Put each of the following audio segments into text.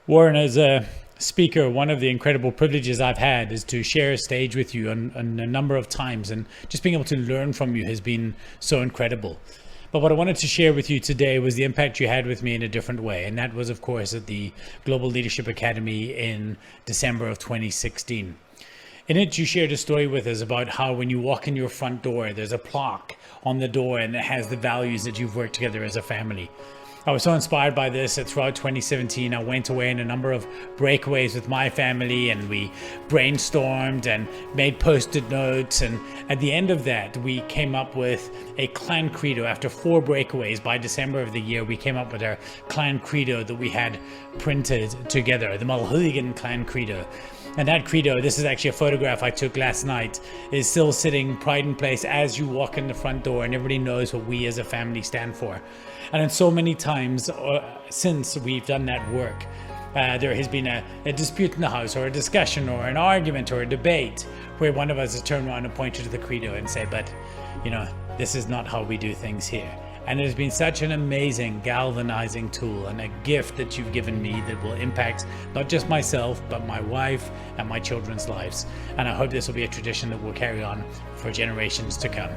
Warren, as a speaker, one of the incredible privileges I've had is to share a stage with you on a number of times, and just being able to learn from you has been so incredible. But what I wanted to share with you today was the impact you had with me in a different way, and that was, of course, at the Global Leadership Academy in December of 2016. In it, you shared a story with us about how when you walk in your front door, there's a plaque on the door and it has the values that you've worked together as a family. I was so inspired by this that throughout 2017, I went away in a number of breakaways with my family, and we brainstormed and made post-it notes. And at the end of that, we came up with a clan credo. After 4 breakaways, by December of the year, we came up with our clan credo that we had printed together, the Mulhooligan clan credo. And that credo, this is actually a photograph I took last night, is still sitting pride in place as you walk in the front door, and everybody knows what we as a family stand for. And in so many times since we've done that work, there has been a dispute in the house, or a discussion, or an argument, or a debate, where one of us has turned around and pointed to the credo and said, but, this is not how we do things here. And it has been such an amazing galvanizing tool and a gift that you've given me that will impact not just myself, but my wife and my children's lives. And I hope this will be a tradition that will carry on for generations to come.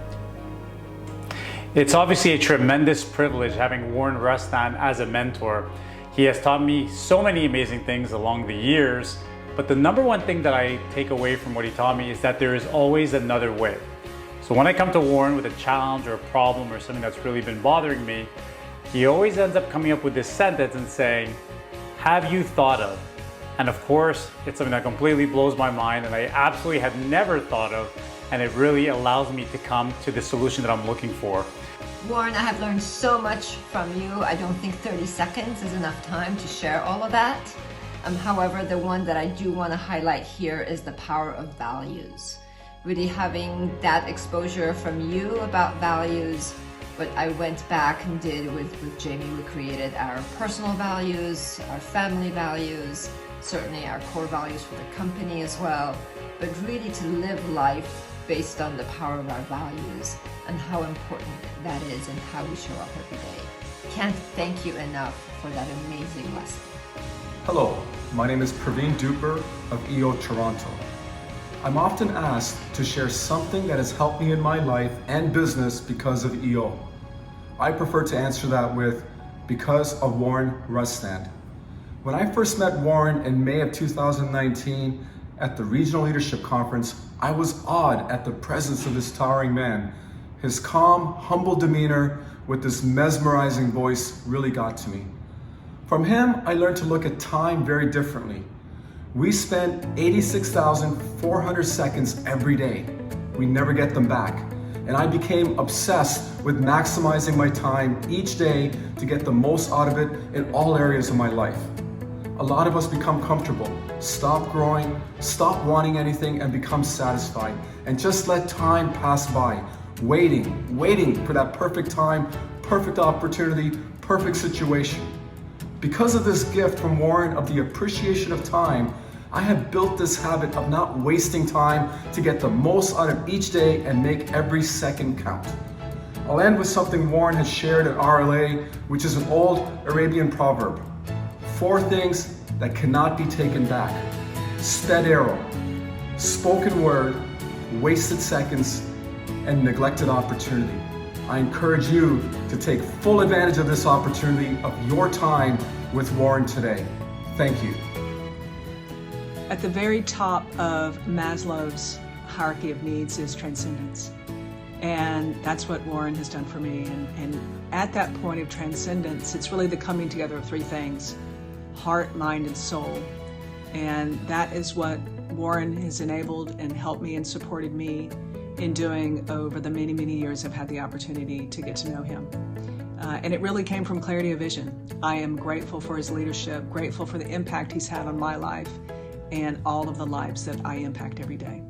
It's obviously a tremendous privilege having Warren Rustand as a mentor. He has taught me so many amazing things along the years, but the number one thing that I take away from what he taught me is that there is always another way. So when I come to Warren with a challenge or a problem or something that's really been bothering me, he always ends up coming up with this sentence and saying, have you thought of? And of course, it's something that completely blows my mind and I absolutely had never thought of, and it really allows me to come to the solution that I'm looking for. Warren, I have learned so much from you. I don't think 30 seconds is enough time to share all of that. However, the one that I do want to highlight here is the power of values. Really having that exposure from you about values, what I went back and did with Jamie, we created our personal values, our family values, certainly our core values for the company as well, but really to live life based on the power of our values and how important that is and how we show up every day. Can't thank you enough for that amazing lesson. Hello, my name is Praveen Duper of EO Toronto. I'm often asked to share something that has helped me in my life and business because of EO. I prefer to answer that with because of Warren Rustand. When I first met Warren in May of 2019 at the Regional Leadership Conference, I was awed at the presence of this towering man. His calm, humble demeanor with this mesmerizing voice really got to me. From him, I learned to look at time very differently. We spend 86,400 seconds every day. We never get them back. And I became obsessed with maximizing my time each day to get the most out of it in all areas of my life. A lot of us become comfortable, stop growing, stop wanting anything, and become satisfied, and just let time pass by, waiting for that perfect time, perfect opportunity, perfect situation. Because of this gift from Warren of the appreciation of time, I have built this habit of not wasting time to get the most out of each day and make every second count. I'll end with something Warren has shared at RLA, which is an old Arabian proverb. 4 things that cannot be taken back: sped arrow, spoken word, wasted seconds, and neglected opportunity. I encourage you to take full advantage of this opportunity of your time with Warren today. Thank you. At the very top of Maslow's hierarchy of needs is transcendence. And that's what Warren has done for me. And at that point of transcendence, it's really the coming together of 3 things: heart, mind, and soul. And that is what Warren has enabled and helped me and supported me in doing over the many, many years I've had the opportunity to get to know him. And it really came from clarity of vision. I am grateful for his leadership, grateful for the impact he's had on my life and all of the lives that I impact every day.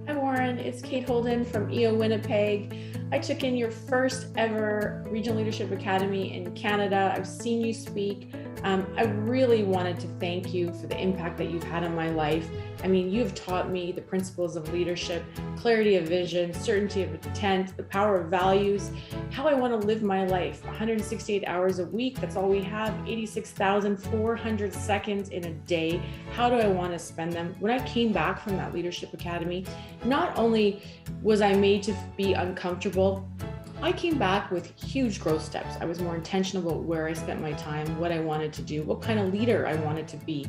Hi Warren, it's Kate Holden from EO Winnipeg. I took in your first ever Regional Leadership Academy in Canada. I've seen you speak. I really wanted to thank you for the impact that you've had on my life. I mean, you've taught me the principles of leadership, clarity of vision, certainty of intent, the power of values, how I want to live my life. 168 hours a week, that's all we have, 86,400 seconds in a day. How do I want to spend them? When I came back from that Leadership Academy, not only was I made to be uncomfortable, I came back with huge growth steps. I was more intentional about where I spent my time, what I wanted to do, what kind of leader I wanted to be.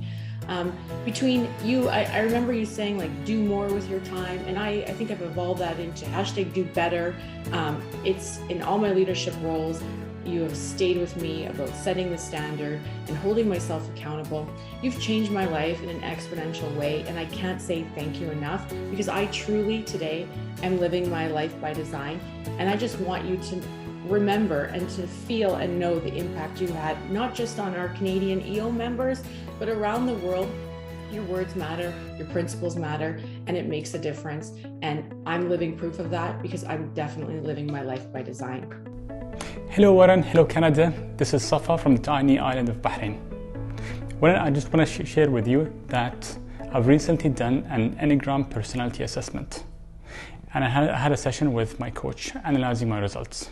Between you, I remember you saying like, do more with your time. And I think I've evolved that into #do-better. It's in all my leadership roles. You have stayed with me about setting the standard and holding myself accountable. You've changed my life in an exponential way, and I can't say thank you enough, because I truly today am living my life by design. And I just want you to remember and to feel and know the impact you had, not just on our Canadian EO members, but around the world. Your words matter, your principles matter, and it makes a difference. And I'm living proof of that, because I'm definitely living my life by design. Hello Warren, hello Canada. This is Safa from the tiny island of Bahrain. Warren, I just want to share with you that I've recently done an Enneagram personality assessment. And I had a session with my coach analyzing my results.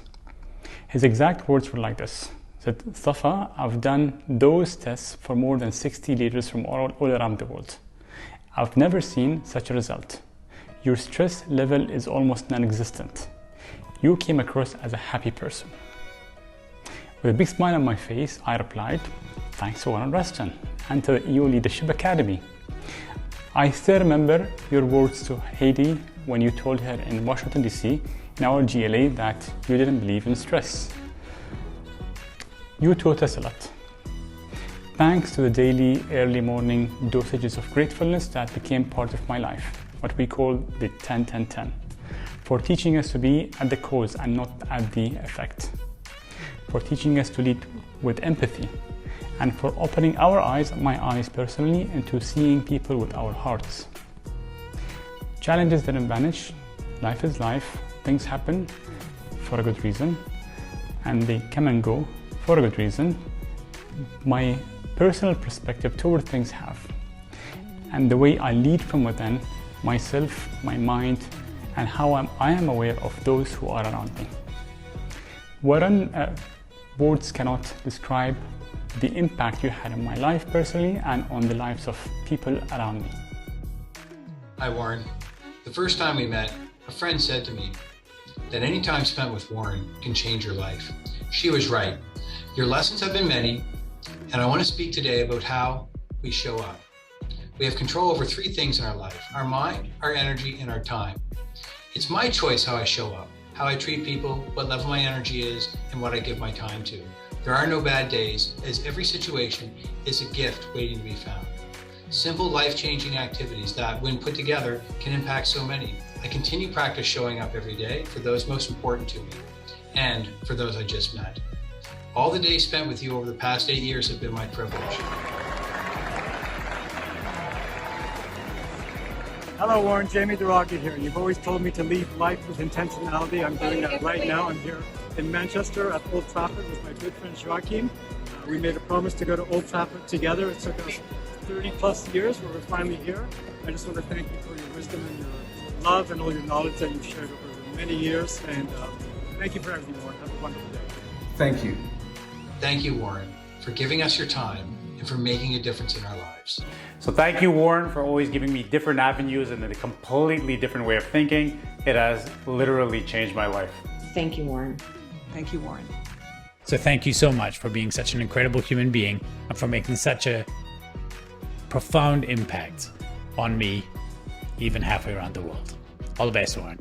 His exact words were like this. He said, Safa, I've done those tests for more than 60 leaders from all around the world. I've never seen such a result. Your stress level is almost non-existent. You came across as a happy person. With a big smile on my face, I replied, thanks to Warren Rustand and to the EO Leadership Academy. I still remember your words to Heidi when you told her in Washington, D.C., in our GLA, that you didn't believe in stress. You taught us a lot. Thanks to the daily early morning dosages of gratefulness that became part of my life, what we call the 10-10-10, for teaching us to be at the cause and not at the effect, for teaching us to lead with empathy, and for opening our eyes, my eyes personally, into seeing people with our hearts. Challenges didn't vanish. Life is life. Things happen for a good reason, and they come and go for a good reason. My personal perspective toward things have, and the way I lead from within myself, my mind, and how I am aware of those who are around me. Warren, words cannot describe the impact you had on my life personally and on the lives of people around me. Hi Warren. The first time we met, a friend said to me that any time spent with Warren can change your life. She was right. Your lessons have been many, and I want to speak today about how we show up. We have control over three things in our life: our mind, our energy, and our time. It's my choice how I show up, how I treat people, what level my energy is, and what I give my time to. There are no bad days, as every situation is a gift waiting to be found. Simple life-changing activities that, when put together, can impact so many. I continue practice showing up every day for those most important to me, and for those I just met. All the days spent with you over the past 8 years have been my privilege. Hello Warren, Jamie Duragi here. You've always told me to lead life with intentionality. I'm doing that right now. I'm here in Manchester at Old Trafford with my good friend Joaquin. We made a promise to go to Old Trafford together. It took us 30 plus years, but we're finally here. I just want to thank you for your wisdom and your love and all your knowledge that you've shared over many years. And thank you for everything, Warren. Have a wonderful day. Thank you. Thank you, Warren, for giving us your time and for making a difference in our lives. So thank you, Warren, for always giving me different avenues and a completely different way of thinking. It has literally changed my life. Thank you, Warren. Thank you, Warren. So thank you so much for being such an incredible human being and for making such a profound impact on me, even halfway around the world. All the best, Warren.